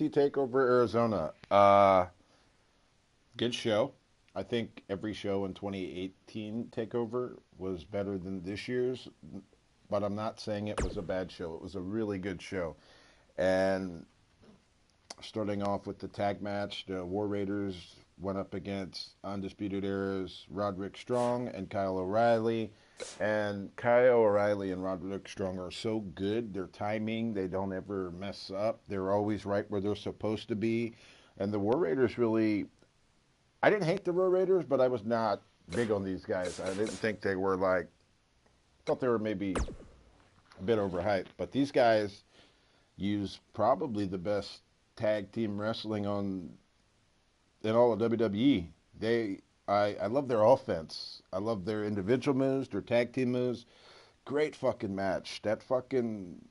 NXT Takeover Arizona. Good show. I think every show in 2018 Takeover was better than this year's, but I'm not saying it was a bad show. It was a really good show. And starting off with the tag match, the War Raiders went up against Undisputed Era's Roderick Strong and Kyle O'Reilly. And Kyle O'Reilly and Roderick Strong are so good. Their timing, they don't ever mess up. They're always right where they're supposed to be. And the War Raiders really, I didn't hate the War Raiders, but I was not big on these guys. I didn't think they were like, thought they were maybe a bit overhyped. But these guys use probably the best tag team wrestling on in all of WWE. I love their offense. I love their individual moves, their tag team moves. Great fucking match. That fucking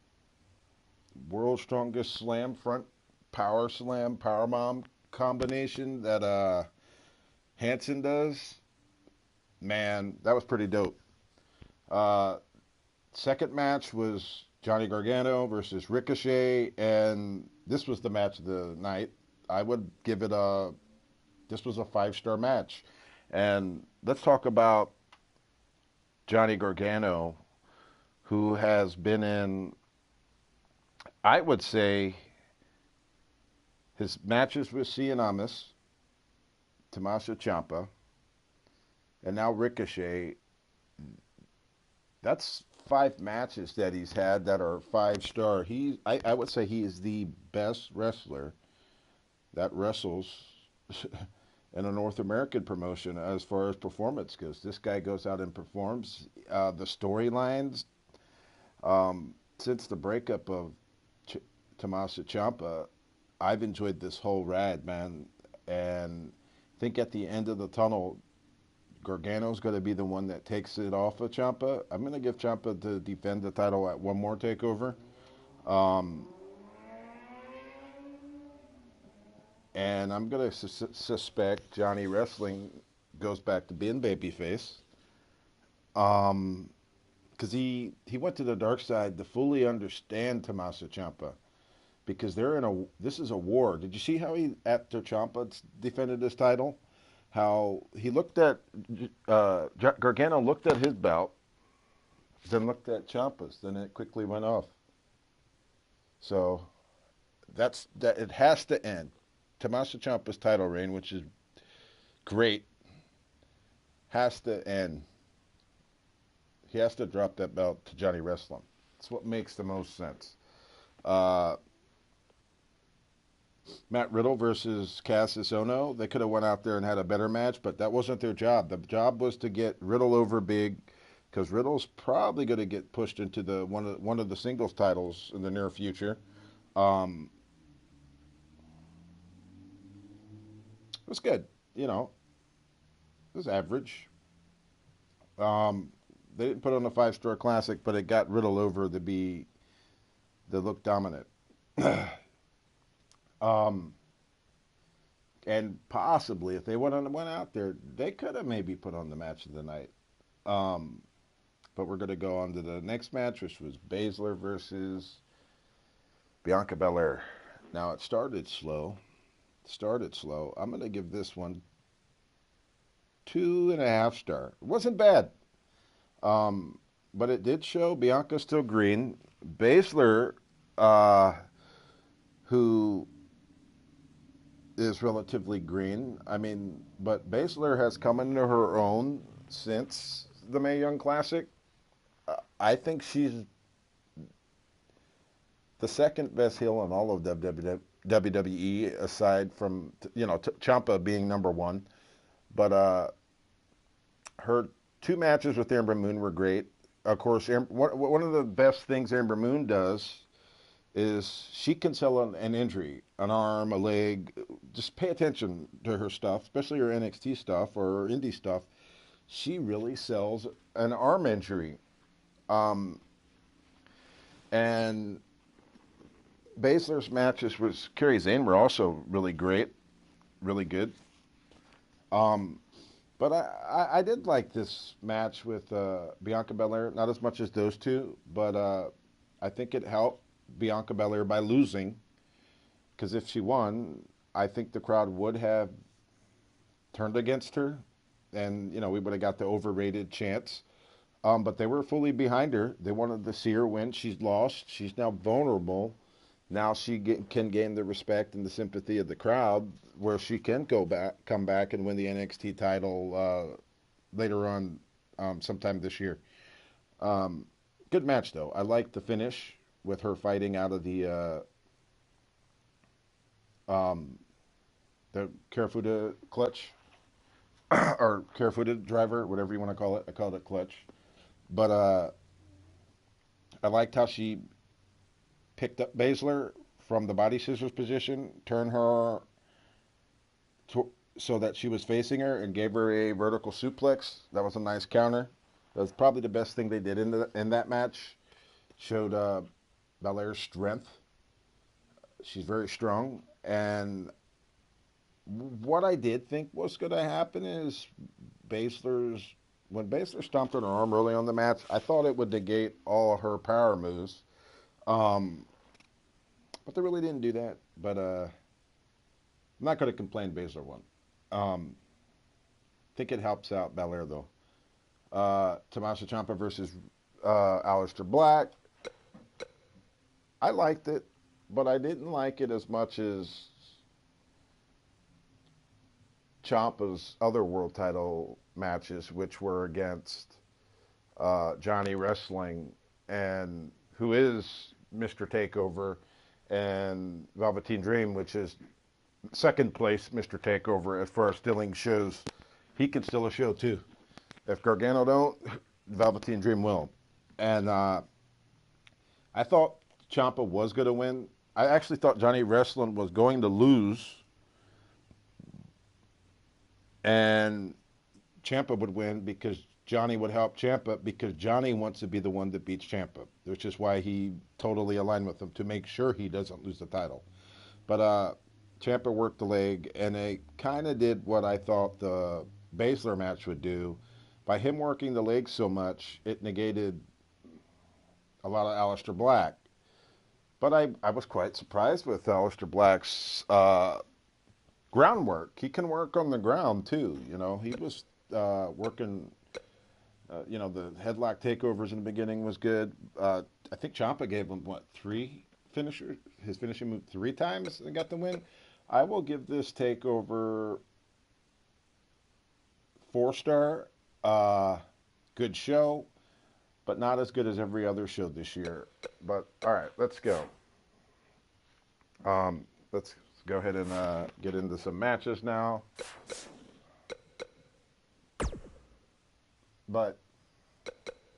world's strongest slam front power slam power bomb combination that Hanson does. Man, that was pretty dope. Uh, Second match was Johnny Gargano versus Ricochet, and this was the match of the night. I would give it a. This was a 5-star match, and let's talk about Johnny Gargano, who has been in. I would say his matches with Cien Amas, Tommaso Ciampa, and now Ricochet. That's 5 matches that he's had that are 5-star. I would say he is the best wrestler that wrestles in a North American promotion as far as performance goes. This guy goes out and performs. The storylines since the breakup of Tommaso Ciampa, I've enjoyed this whole ride, man. And I think at the end of the tunnel, Gargano's going to be the one that takes it off of Ciampa. I'm going to give Ciampa to defend the title at one more takeover. Um, and I'm going to suspect Johnny Wrestling goes back to being babyface. Because he went to the dark side to fully understand Tommaso Ciampa. Because they're in a this is a war. Did you see how he after Ciampa defended his title? How he looked at Gargano looked at his belt, then looked at Ciampa's, then it quickly went off. So that it has to end. Tommaso Ciampa's title reign, which is great, has to end. He has to drop that belt to Johnny Wrestling. It's what makes the most sense. Uh, Matt Riddle versus Cassius Ono. They could have went out there and had a better match, but that wasn't their job. The job was to get Riddle over big, because Riddle's probably going to get pushed into the one of the singles titles in the near future. Um, it was good, you know. It was average. Um, they didn't put on a 5-star classic, but it got Riddle over to be the look dominant. um, and possibly, if they went out there, they could have maybe put on the match of the night. Um, but we're going to go on to the next match, which was Baszler versus Bianca Belair. Now it started slow. Started slow. I'm going to give this one 2.5 star. It wasn't bad. Um, but it did show Bianca's still green. Baszler, uh, who is relatively green. I mean, but Baszler has come into her own since the Mae Young Classic. I think she's the second best heel in all of WWE, aside from Ciampa being number one. But her 2 matches with Ember Moon were great. Of course, one of the best things Ember Moon does is she can sell an injury, an arm, a leg. Just pay attention to her stuff, especially her NXT stuff or her indie stuff. She really sells an arm injury. Um, and Baszler's matches with Kerry Zane were also really great, really good. Um, but I did like this match with Bianca Belair, not as much as those two, but I think it helped Bianca Belair by losing, because if she won, I think the crowd would have turned against her, and we would have got the overrated chants. But they were fully behind her. They wanted to see her win. She's lost. She's now vulnerable. Now can gain the respect and the sympathy of the crowd, where she can come back, and win the NXT title later on, sometime this year. Um, Good match though. I like the finish with her fighting out of um, the Karafuda clutch or Karafuda driver, whatever you want to call it. I called it clutch, but I liked how she picked up Baszler from the body scissors position, turned her so that she was facing her, and gave her a vertical suplex. That was a nice counter. That was probably the best thing they did in that match. Showed Belair's strength. She's very strong, and what I did think was going to happen is Baszler's when Baszler stomped on her arm early on the match, I thought it would negate all of her power moves. Um, but they really didn't do that. But I'm not going to complain. Baszler won. I think it helps out Belair though. Tommaso Ciampa versus Aleister Black. I liked it, but I didn't like it as much as Ciampa's other world title matches, which were against Johnny Wrestling, and who is Mr. Takeover, and Velveteen Dream, which is second place Mr. Takeover as far as stealing shows. He can steal a show too. If Gargano don't, Velveteen Dream will. And I thought Ciampa was going to win. I actually thought Johnny Wrestling was going to lose, and Ciampa would win because Johnny would help Ciampa, because Johnny wants to be the one that beats Ciampa, which is why he totally aligned with him to make sure he doesn't lose the title. But Ciampa worked the leg, and it kind of did what I thought the Baszler match would do. By him working the leg so much, it negated a lot of Aleister Black. But I was quite surprised with Aleister Black's groundwork. He can work on the ground too. He was working. The headlock takeovers in the beginning was good. I think Ciampa gave him three finishers. His finishing move three times and got the win. I will give this takeover 4-star. Good show, but not as good as every other show this year. But all right, let's go. Let's go ahead and get into some matches now. But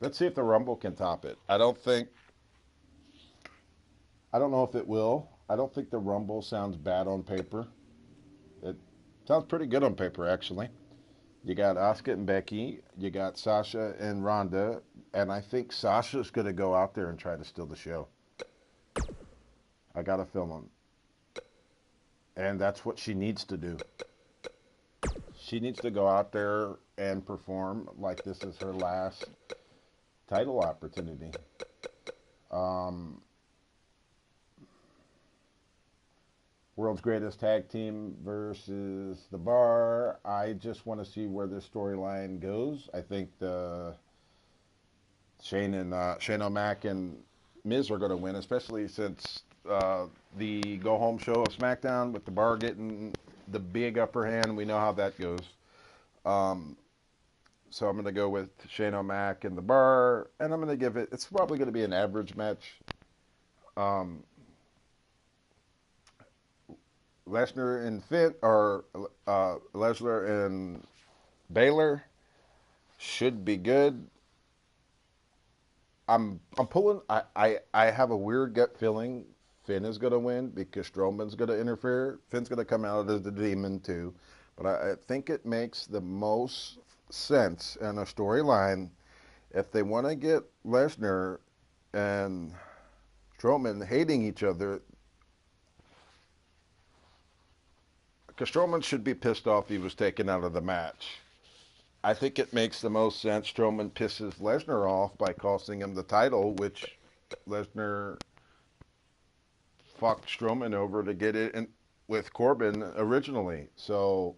let's see if the Rumble can top it. I don't know if it will. I don't think the Rumble sounds bad on paper. It sounds pretty good on paper, actually. You got Asuka and Becky. You got Sasha and Ronda. And I think Sasha's going to go out there and try to steal the show. I got a feeling. And that's what she needs to do. She needs to go out there and perform like this is her last title opportunity. World's Greatest Tag Team versus The Bar. I just want to see where this storyline goes. I think the Shane O'Mac and Miz are going to win, especially since the go home show of SmackDown with The Bar getting the big upper hand. We know how that goes. So I'm going to go with Shane O'Mac and The Bar, and I'm going to give it's probably going to be an average match. Lesnar and Finn, or Lesnar and Baylor should be good. I'm pulling. I have a weird gut feeling Finn is going to win because Strowman's going to interfere. Finn's going to come out as the demon too, but I think it makes the most sense in a storyline if they want to get Lesnar and Strowman hating each other. Because Strowman should be pissed off he was taken out of the match. I think it makes the most sense Strowman pisses Lesnar off by costing him the title, which Lesnar fucked Strowman over to get it in with Corbin originally. So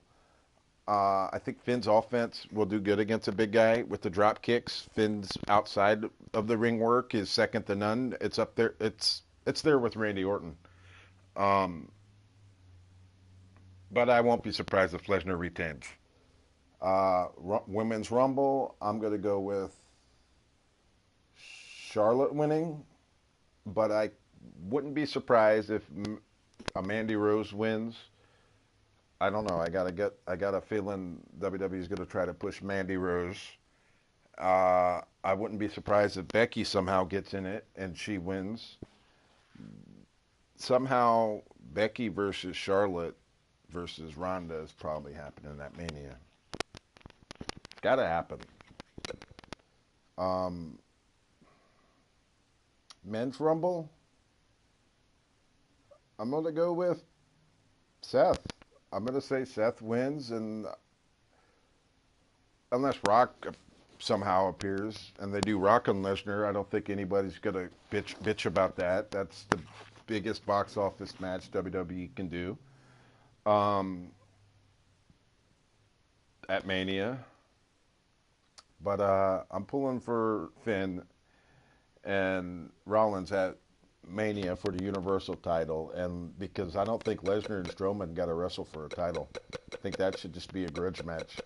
I think Finn's offense will do good against a big guy with the drop kicks. Finn's outside of the ring work is second to none. It's up there. It's there with Randy Orton. But I won't be surprised if Lesnar retains. Women's Rumble, I'm going to go with Charlotte winning, but I wouldn't be surprised if Mandy Rose wins. I don't know. I got a feeling WWE is going to try to push Mandy Rose. I wouldn't be surprised if Becky somehow gets in it and she wins. Somehow Becky versus Charlotte versus Ronda is probably happening at Mania. Got to happen. Men's Rumble, I'm going to go with Seth. I'm going to say Seth wins, and unless Rock somehow appears, and they do Rock and Lesnar, I don't think anybody's going to bitch about that. That's the biggest box office match WWE can do at Mania. But I'm pulling for Finn and Rollins at Mania for the Universal title, and because I don't think Lesnar and Strowman got to wrestle for a title. I think that should just be a grudge match.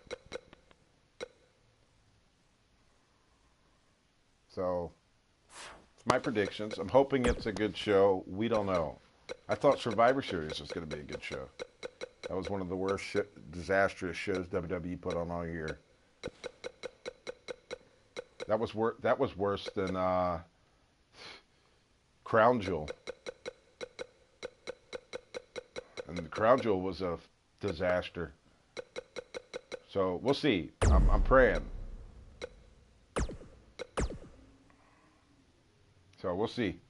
So, it's my predictions. I'm hoping it's a good show. We don't know. I thought Survivor Series was going to be a good show. That was one of the worst, disastrous shows WWE put on all year. That was worse than Crown Jewel. And the Crown Jewel was a disaster. So we'll see. I'm praying. So we'll see.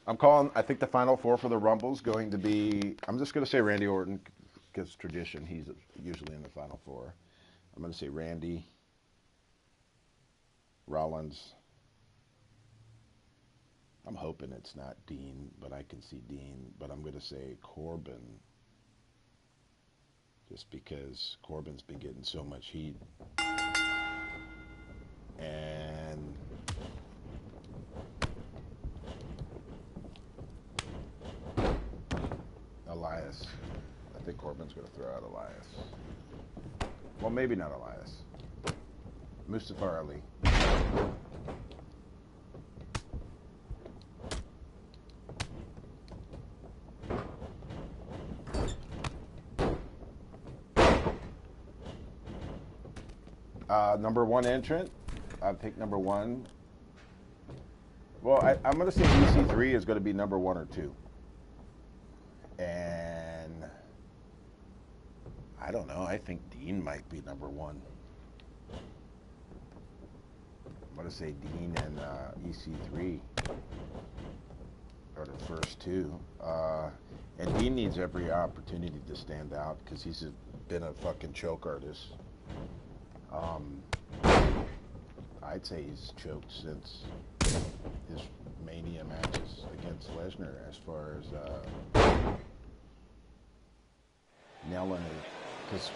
I'm calling, I think the final four for the Rumble's going to be, I'm just going to say Randy Orton, because tradition, he's usually in the final four. I'm going to say Randy, Rollins. I'm hoping it's not Dean, but I can see Dean. But I'm going to say Corbin, just because Corbin's been getting so much heat. And Elias. I think Corbin's going to throw out Elias. Well, maybe not Elias. Mustafa Ali. Number one entrant. I'll take number one. Well, I'm going to say EC3 is going to be number one or two. And I don't know. I think Dean might be number one. I'm going to say Dean and EC3 are the first two. And Dean needs every opportunity to stand out because he's been a fucking choke artist. I'd say he's choked since his Mania matches against Lesnar as far as nailing it. Because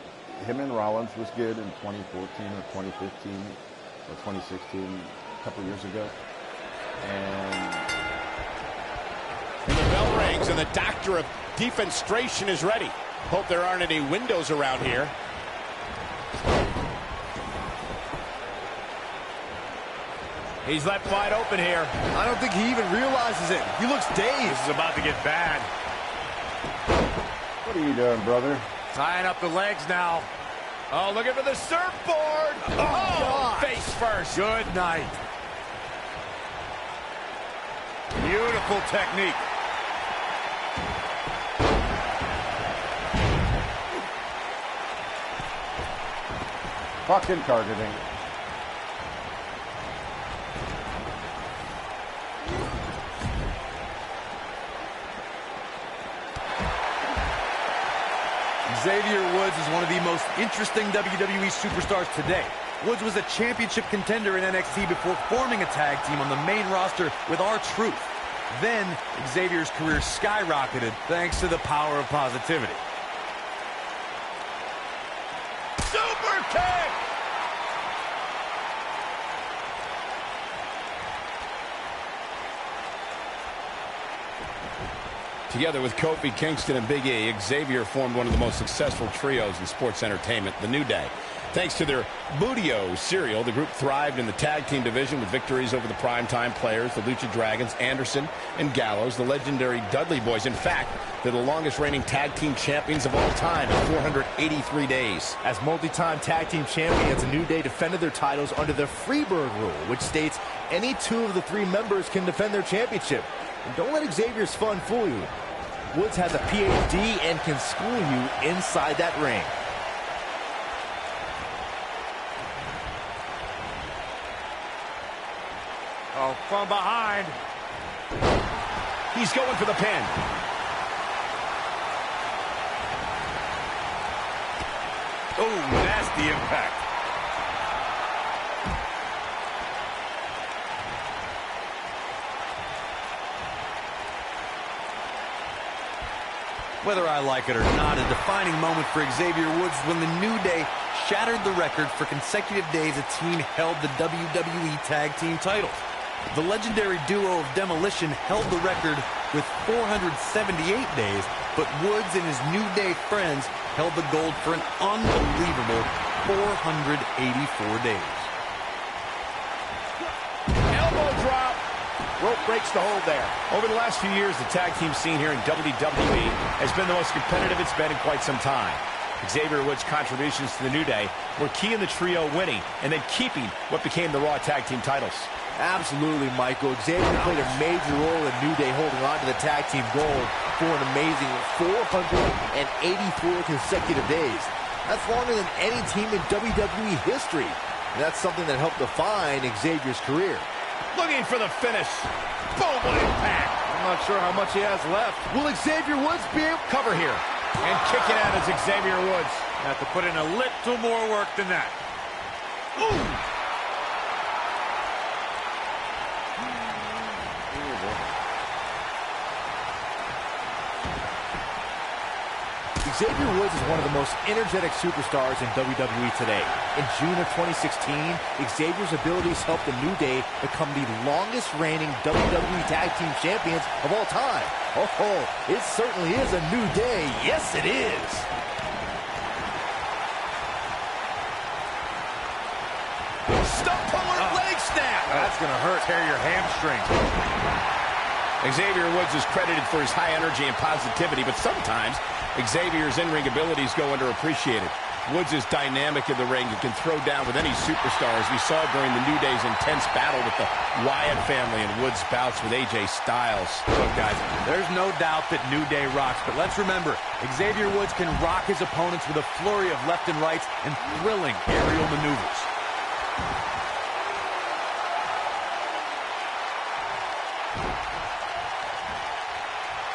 him and Rollins was good in 2014 or 2015 or 2016, a couple years ago. And the bell rings and the doctor of defenestration is ready. Hope there aren't any windows around here. He's left wide open here. I don't think he even realizes it. He looks dazed. This is about to get bad. what are you doing, brother? Tying up the legs now. Oh, looking for the surfboard. Oh, face first. Good night. Beautiful technique. Fucking targeting. Xavier Woods is one of the most interesting WWE superstars today. Woods was a championship contender in NXT before forming a tag team on the main roster with R-Truth. Then, Xavier's career skyrocketed thanks to the power of positivity. Super kick! Together with Kofi Kingston and Big E, Xavier formed one of the most successful trios in sports entertainment, The New Day. Thanks to their Budio cereal, the group thrived in the tag team division with victories over the primetime players, the Lucha Dragons, Anderson and Gallows, the legendary Dudley Boys. In fact, they're the longest reigning tag team champions of all time at 483 days. As multi-time tag team champions, The New Day defended their titles under the Freebird rule, which states any two of the three members can defend their championship. And don't let Xavier's fun fool you. Woods has a PhD and can school you inside that ring. Oh, from behind. He's going for the pin. Oh, nasty impact. Whether I like it or not, a defining moment for Xavier Woods is when the New Day shattered the record for consecutive days a team held the WWE Tag Team titles. The legendary duo of Demolition held the record with 478 days, but Woods and his New Day friends held the gold for an unbelievable 484 days. Elbow drop. Rope breaks the hold there. Over the last few years, the tag team scene here in WWE has been the most competitive it's been in quite some time. Xavier Woods' contributions to the New Day were key in the trio winning and then keeping what became the Raw Tag Team titles. Absolutely, Michael. Xavier played a major role in New Day holding on to the tag team gold for an amazing 484 consecutive days. That's longer than any team in WWE history. And that's something that helped define Xavier's career. Looking for the finish. Boom, what impact. I'm not sure how much he has left. Will Xavier Woods be able to Cover here. And kicking out is Xavier Woods. Have to put in a little more work than that. Ooh. Xavier Woods is one of the most energetic superstars in WWE today. In June of 2016, Xavier's abilities helped the New Day become the longest reigning WWE Tag Team Champions of all time. Oh, it certainly is a new day. Yes, it is. Stump puller leg snap. That's going to hurt. Tear your hamstring. Xavier Woods is credited for his high energy and positivity, but sometimes Xavier's in-ring abilities go underappreciated. Woods is dynamic in the ring and can throw down with any superstar, as we saw during the New Day's intense battle with the Wyatt family and Woods' bouts with AJ Styles. Look, guys, there's no doubt that New Day rocks, but let's remember, Xavier Woods can rock his opponents with a flurry of left and rights and thrilling aerial maneuvers.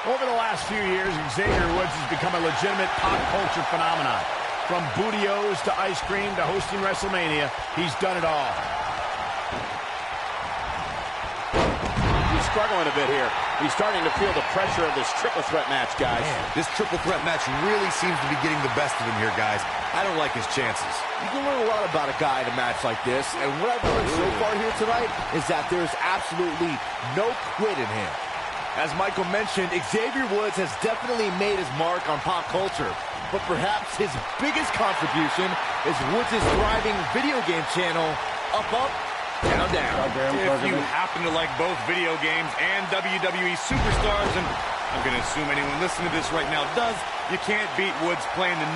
Over the last few years, Xavier Woods has become a legitimate pop culture phenomenon. From Budios to ice cream to hosting WrestleMania, he's done it all. He's struggling a bit here. He's starting to feel the pressure of this triple threat match, guys. Man, this triple threat match really seems to be getting the best of him here, guys. I don't like his chances. You can learn a lot about a guy in a match like this, and what I've learned so far here tonight is that there's absolutely no quit in him. As Michael mentioned, Xavier Woods has definitely made his mark on pop culture, but perhaps his biggest contribution is Woods' thriving video game channel, Up Up, Down Down. If you happen to like both video games and WWE superstars, and I'm going to assume anyone listening to this right now does, you can't beat Woods playing the...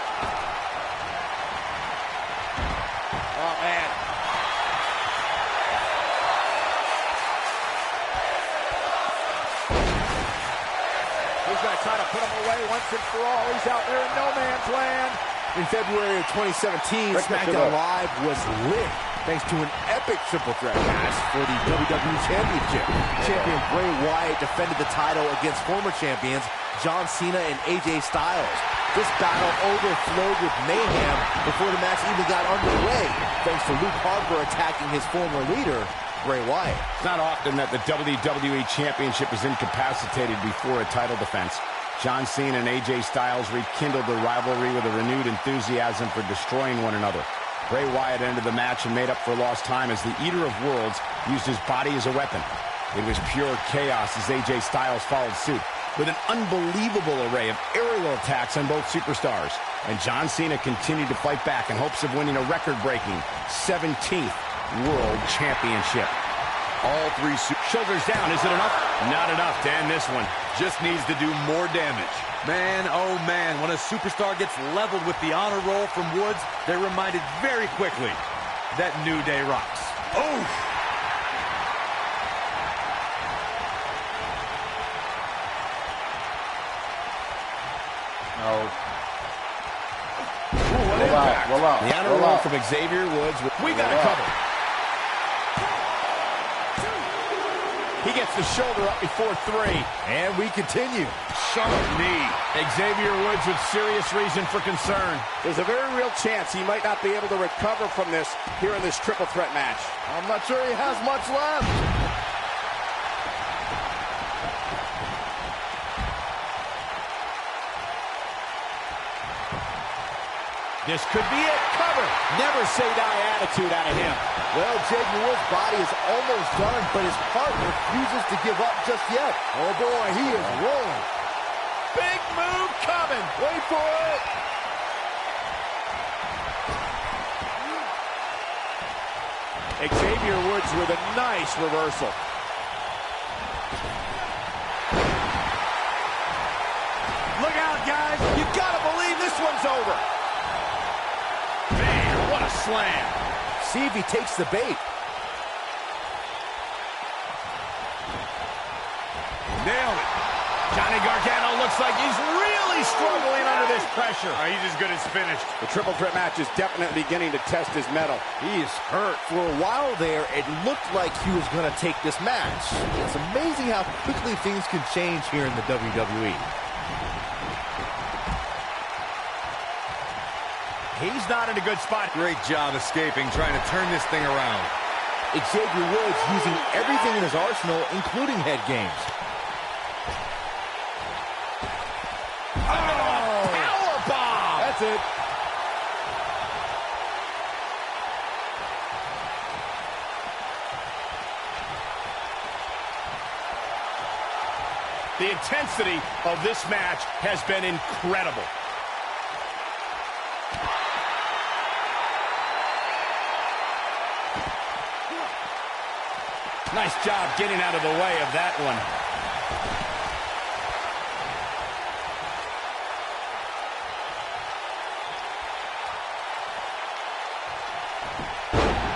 Oh, man. He's going to try to put him away once and for all. He's out there in no man's land. In February of 2017, SmackDown Live was lit thanks to an epic triple threat match for the WWE Championship. Champion Bray Wyatt defended the title against former champions John Cena and AJ Styles. This battle overflowed with mayhem before the match even got underway, thanks to Luke Harper attacking his former leader. Bray Wyatt. It's not often that the WWE Championship is incapacitated before a title defense. John Cena and AJ Styles rekindled the rivalry with a renewed enthusiasm for destroying one another. Bray Wyatt ended the match and made up for lost time as the Eater of Worlds used his body as a weapon. It was pure chaos as AJ Styles followed suit with an unbelievable array of aerial attacks on both superstars. And John Cena continued to fight back in hopes of winning a record-breaking 17th World Championship. All three shoulders down. Is it enough? Not enough to end this one. just needs to do more damage. Man, oh man, when a superstar gets leveled with the honor roll from Woods, they're reminded very quickly that New Day rocks. Oh! Roll out. The honor roll from Xavier Woods. We got a cover. He gets the shoulder up before 3. And we continue. Sharp knee. Xavier Woods with serious reason for concern. There's a very real chance he might not be able to recover from this here in this triple threat match. I'm not sure he has much left. This could be it. Cover. Never say die attitude out of him. Well, Xavier Woods' body is almost done, but his heart refuses to give up just yet. Oh boy, he is rolling. Big move coming. Wait for it. Xavier Woods with a nice reversal. Look out, guys. You gotta believe this one's over. Man, what a slam. See if he takes the bait. Nailed it. Johnny Gargano looks like he's really struggling under this pressure. He's as good as finished. The triple threat match is definitely beginning to test his mettle. He is hurt. For a while there, it looked like he was going to take this match. It's amazing how quickly things can change here in the WWE. He's not in a good spot. Great job escaping, trying to turn this thing around. Xavier Woods using everything in his arsenal, including head games. Powerbomb! That's it. The intensity of this match has been incredible. Nice job getting out of the way of that one.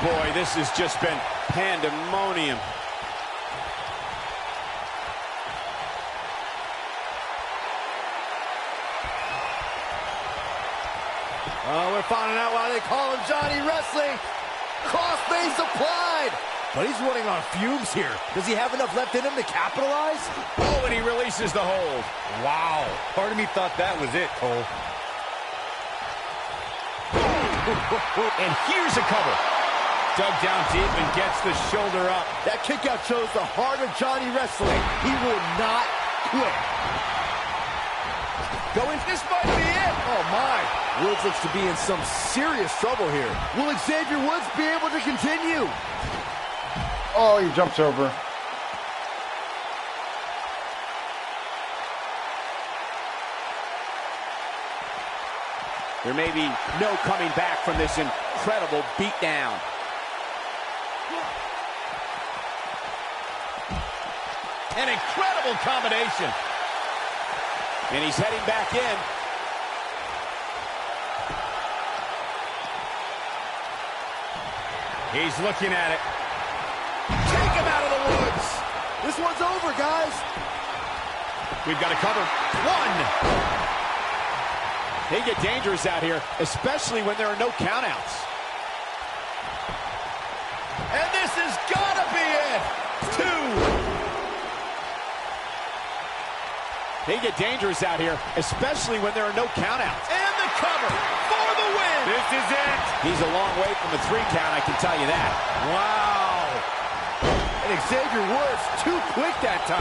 Boy, this has just been pandemonium. Oh, we're finding out why they call him Johnny Wrestling. Crossface applied. But he's running on fumes here. Does he have enough left in him to capitalize? Oh, and he releases the hold. Wow. Part of me thought that was it, Cole. And here's a cover. Dug down deep and gets the shoulder up. That kick out shows the heart of Johnny Wrestling. He will not quit. This might be it. Oh, my. Woods looks to be in some serious trouble here. Will Xavier Woods be able to continue? Oh, he jumps over. There may be no coming back from this incredible beatdown. An incredible combination. And he's heading back in. He's looking at it. Take him out of the woods. This one's over, guys. We've got a cover. 1. They get dangerous out here, especially when there are no countouts. And this has got to be it. 2. They get dangerous out here, especially when there are no countouts. And the cover for the win. This is it. He's a long way from a 3 count, I can tell you that. Wow. And Xavier Woods too quick that time.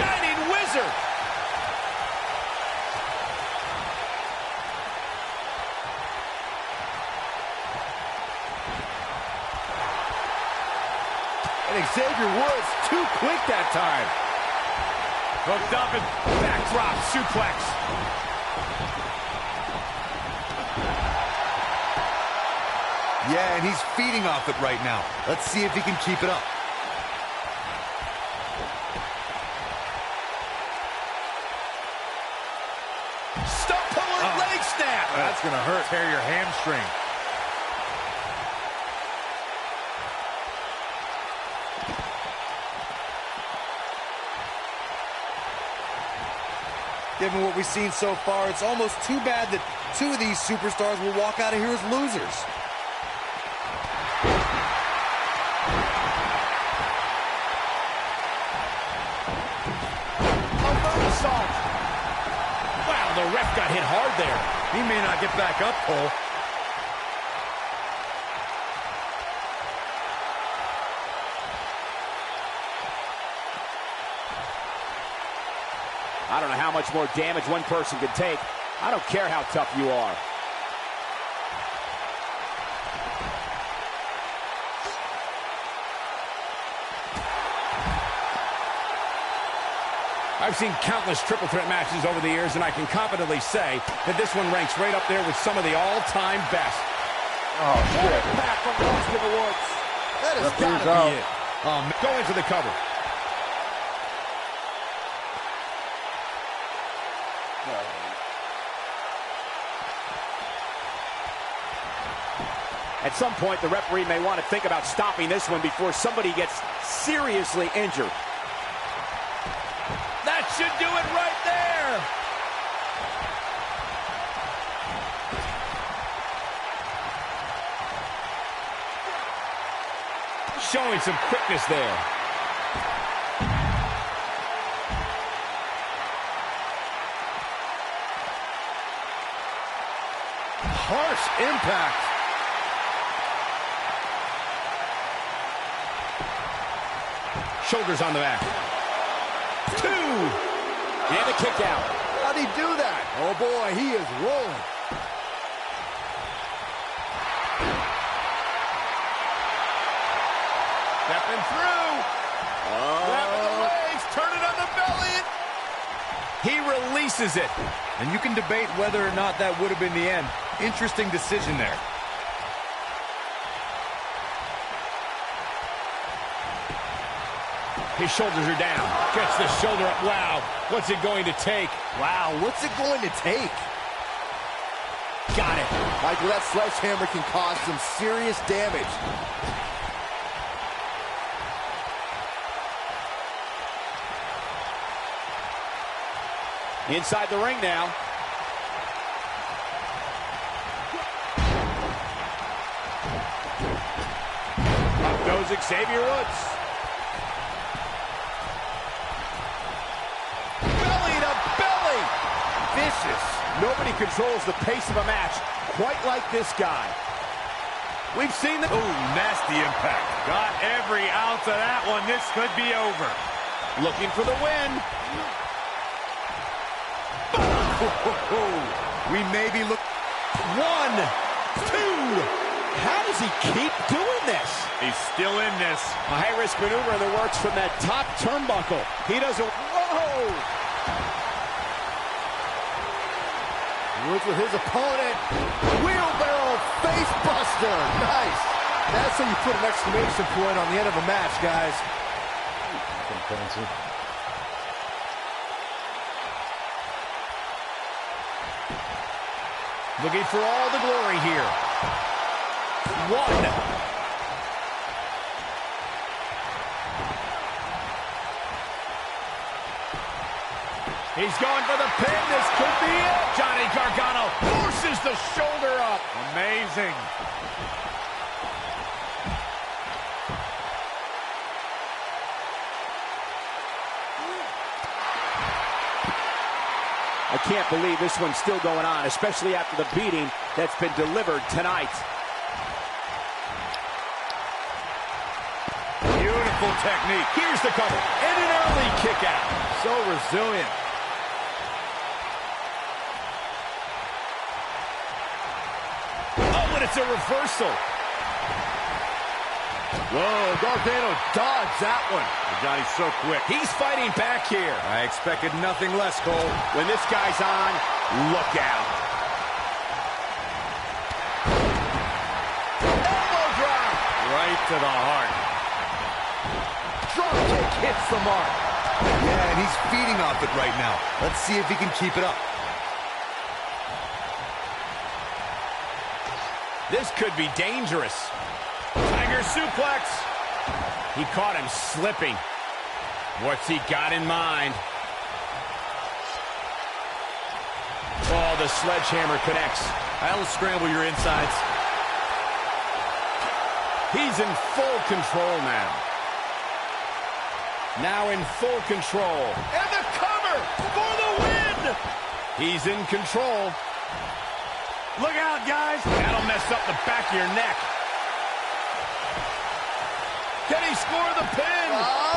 Shining Wizard. And Xavier Woods too quick that time. Hooked up and backdrop suplex. Yeah, and he's feeding off it right now. Let's see if he can keep it up. Stump puller leg snap. That's going to hurt. Tear your hamstring. Given what we've seen so far, it's almost too bad that two of these superstars will walk out of here as losers. A moonsault. Wow, the ref got hit hard there. He may not get back up, Cole. I don't know how much more damage one person can take. I don't care how tough you are. I've seen countless triple threat matches over the years, and I can confidently say that this one ranks right up there with some of the all-time best. Oh, shit. Back from Austin Woods. That has Referee's got to out. be it. Go into the cover. At some point, the referee may want to think about stopping this one before somebody gets seriously injured. That should do it right there. Showing some quickness there. Harsh impact. Shoulders on the back. 2. And a kick out. How'd he do that? Oh, boy, he is rolling. Stepping through. Grabbing the legs. Turn it on the belly. He releases it. And you can debate whether or not that would have been the end. Interesting decision there. His shoulders are down. Gets the shoulder up. Wow. What's it going to take? Wow, what's it going to take? Got it. Michael, that sledgehammer can cause some serious damage. Inside the ring now. Up goes Xavier Woods. Belly to belly. Vicious. Nobody controls the pace of a match quite like this guy. We've seen the... Oh, nasty impact. Got every ounce of that one. This could be over. Looking for the win. We may be looking... 1, 2. How does he keep doing this? He's still in this. A high-risk maneuver in the works from that top turnbuckle. He doesn't... Whoa! Woods with his opponent. Wheelbarrow face buster. Nice. That's how you put an exclamation point on the end of a match, guys. Fancy. Looking for all the glory here. 1. He's going for the pin. This could be it. Johnny Gargano forces the shoulder up. Amazing. I can't believe this one's still going on, especially after the beating that's been delivered tonight. technique. Here's the cover. And an early kick out. So resilient. Oh, and it's a reversal. Whoa, Gargano dodged that one. Johnny's so quick. He's fighting back here. I expected nothing less, Cole. When this guy's on, look out. Elbow drop. Right to the heart. Drop kick hits the mark. Yeah, and he's feeding off it right now. Let's see if he can keep it up. This could be dangerous. Tiger suplex. He caught him slipping. What's he got in mind? Oh, the sledgehammer connects. That'll scramble your insides. He's in full control now. Now in full control. And the cover for the win! He's in control. Look out, guys. That'll mess up the back of your neck. Can he score the pin?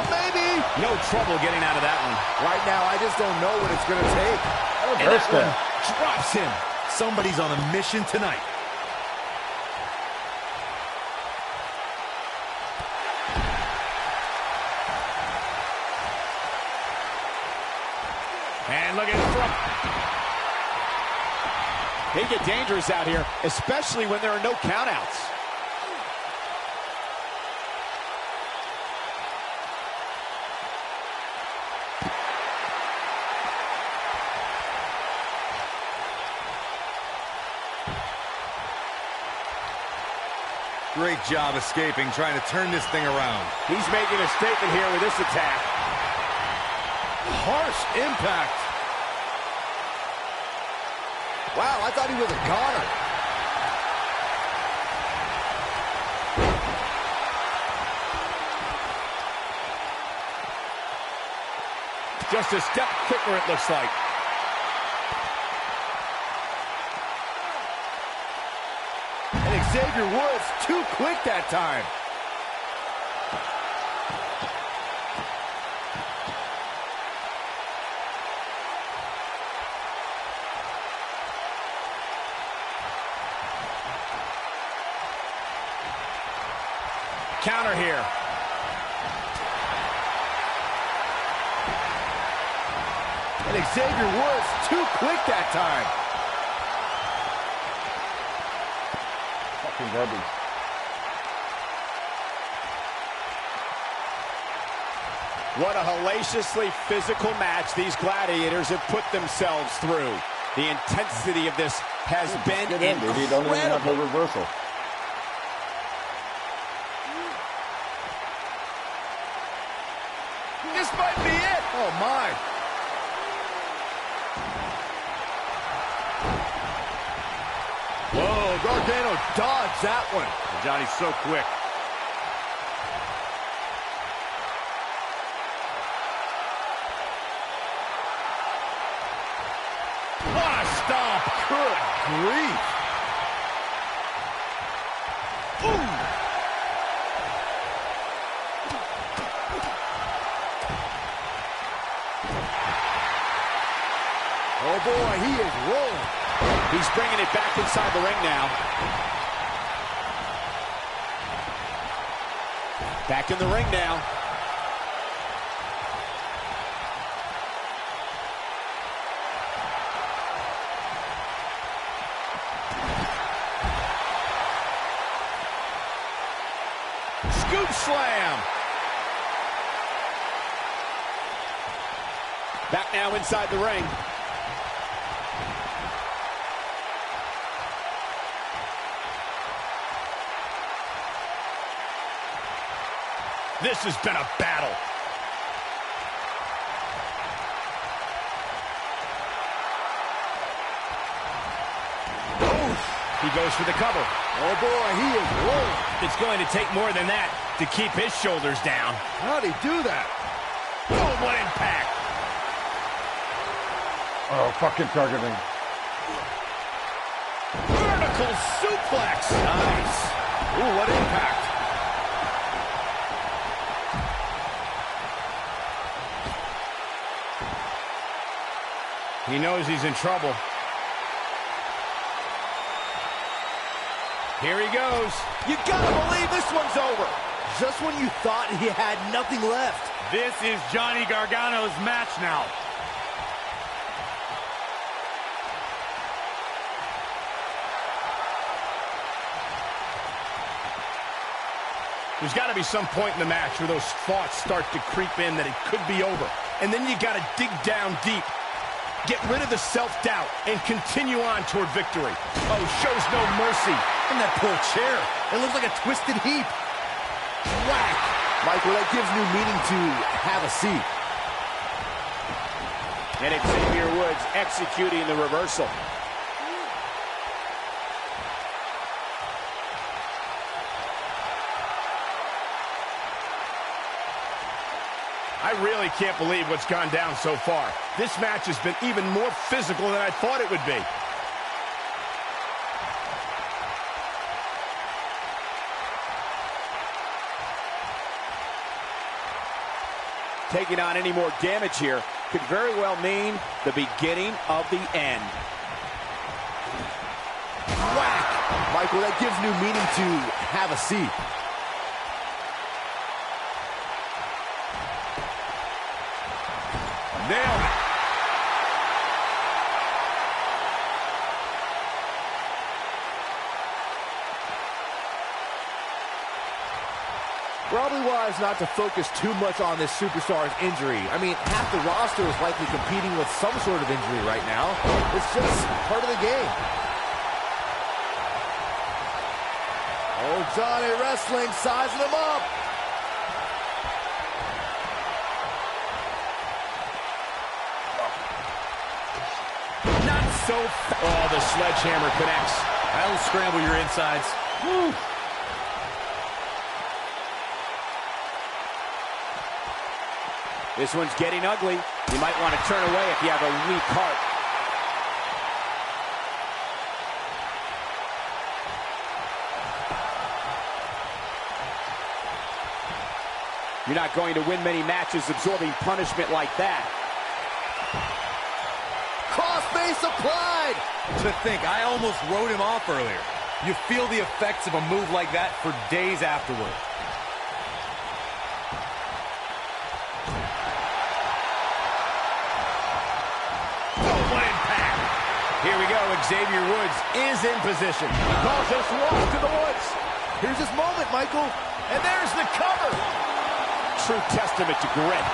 Maybe. No trouble getting out of that one. Right now, I just don't know what it's going to take. And that one drops him. Somebody's on a mission tonight. And look at it from. They get dangerous out here, especially when there are no countouts. Great job escaping, trying to turn this thing around. He's making a statement here with this attack. Harsh impact. Wow, I thought he was a goner. Just a step quicker, it looks like. And Xavier Woods too quick that time. Counter here. And Xavier Woods too quick that time. Fucking garbage. What a hellaciously physical match these gladiators have put themselves through. The intensity of this has been incredible. You don't even have a reversal. This might be it. Oh, my. Whoa, Gargano dodged that one. Johnny's so quick. What a stomp. Good grief. Ooh. Oh, boy, he is rolling. He's bringing it back inside the ring now. Back in the ring now. Scoop slam. Back now inside the ring. This has been a battle. Oof. He goes for the cover. Oh, boy, he is rolling. It's going to take more than that to keep his shoulders down. How'd he do that? Oh, what impact. Oh, fucking targeting. Vertical suplex. Nice. Ooh, what impact. He knows he's in trouble. Here he goes. You gotta believe this one's over. Just when you thought he had nothing left. This is Johnny Gargano's match now. There's got to be some point in the match where those thoughts start to creep in that it could be over. And then you got to dig down deep. Get rid of the self-doubt and continue on toward victory. Oh, shows no mercy. And that poor chair. It looks like a twisted heap. Whack. Michael, that gives new meaning to have a seat. And it's Xavier Woods executing the reversal. I really can't believe what's gone down so far. This match has been even more physical than I thought it would be. Taking on any more damage here could very well mean the beginning of the end. Whack! Michael, that gives new meaning to have a seat. Nailed it. Probably wise not to focus too much on this superstar's injury. I mean, half the roster is likely competing with some sort of injury right now. It's just part of the game. Oh, Johnny Wrestling sizing him up. Oh, the sledgehammer connects. That'll scramble your insides. Woo. This one's getting ugly. You might want to turn away if you have a weak heart. You're not going to win many matches absorbing punishment like that. Crossface applied! To think, I almost wrote him off earlier. You feel the effects of a move like that for days afterward. Oh, what impact! Here we go. Xavier Woods is in position. Calls this loss to the Woods. Here's his moment, Michael. And there's the cover. True testament to grit.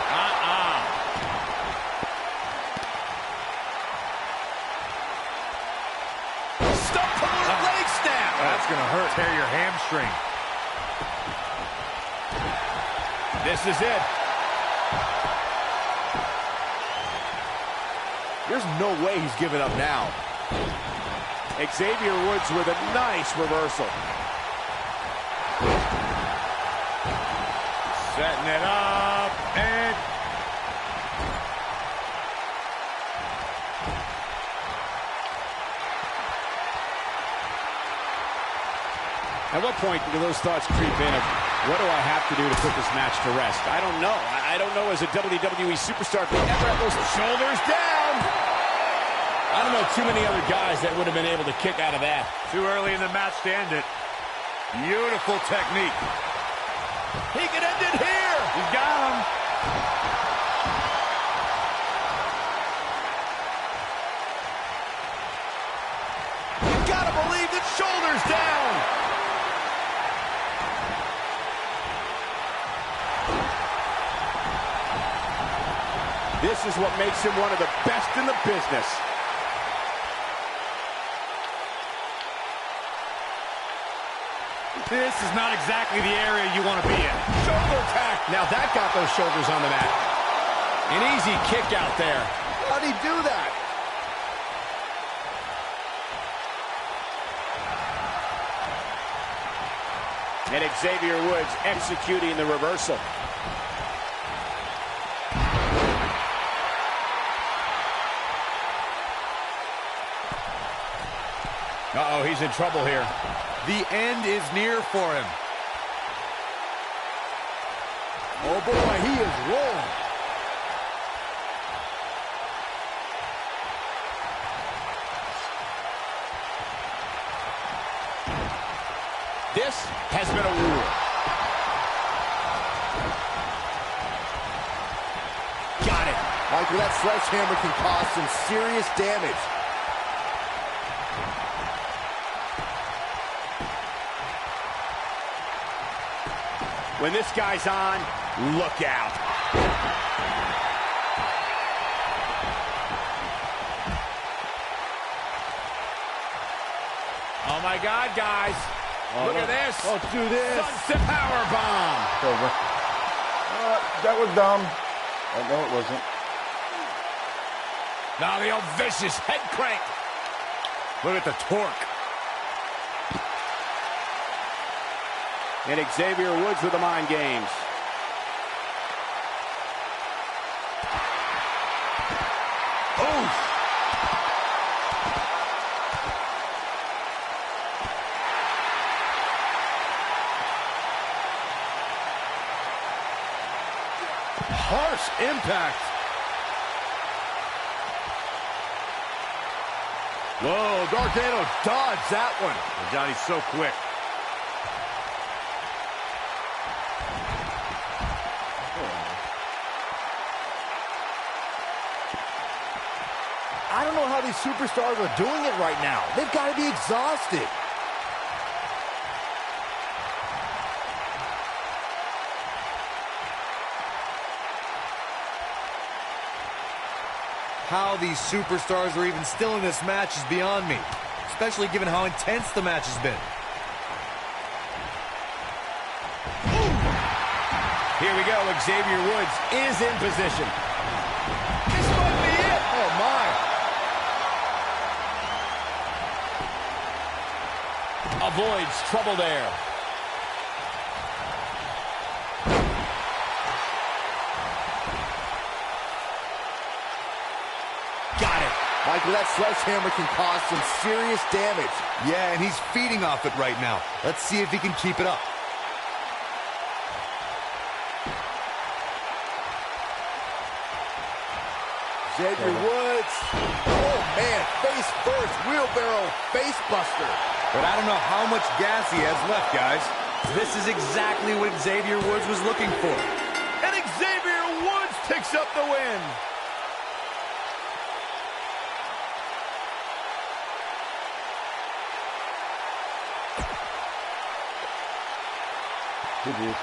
That's going to hurt. Tear your hamstring. This is it. There's no way he's giving up now. Xavier Woods with a nice reversal. Setting it up, and At what point do those thoughts creep in of, what do I have to do to put this match to rest? I don't know. I don't know as a WWE superstar could ever have those shoulders down. I don't know too many other guys that would have been able to kick out of that. too early in the match to end it. Beautiful technique. He can end it here. He got him. You gotta believe that shoulders down. This is what makes him one of the best in the business. This is not exactly the area you want to be in. Shoulder attack. Now that got those shoulders on the mat. An easy kick out there. How'd he do that? And Xavier Woods executing the reversal. Uh-oh, he's in trouble here. The end is near for him. Oh boy, he is rolling. This has been a war. Got it. Michael, that sledgehammer can cause some serious damage. When this guy's on, look out. Oh, my God, guys. Look at this. Let's do this. Sunset powerbomb. Over. That was dumb. No, it wasn't. Now the old vicious head crank. Look at the torque. And Xavier Woods with the mind games. Oof. Harsh impact. Whoa, Gargano dodged that one. And Johnny's so quick. I don't know how these superstars are doing it right now. They've got to be exhausted. How these superstars are even still in this match is beyond me, especially given how intense the match has been. Here we go. Xavier Woods is in position. This might be it. Oh, my. Avoids trouble there. Got it. Michael, that sledgehammer can cause some serious damage. Yeah, and he's feeding off it right now. Let's see if he can keep it up. Xavier Woods. Oh, man. Face first. Wheelbarrow face buster. But I don't know how much gas he has left, guys. This is exactly what Xavier Woods was looking for. And Xavier Woods picks up the win. GG.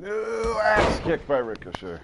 No, axe kick by Ricochet.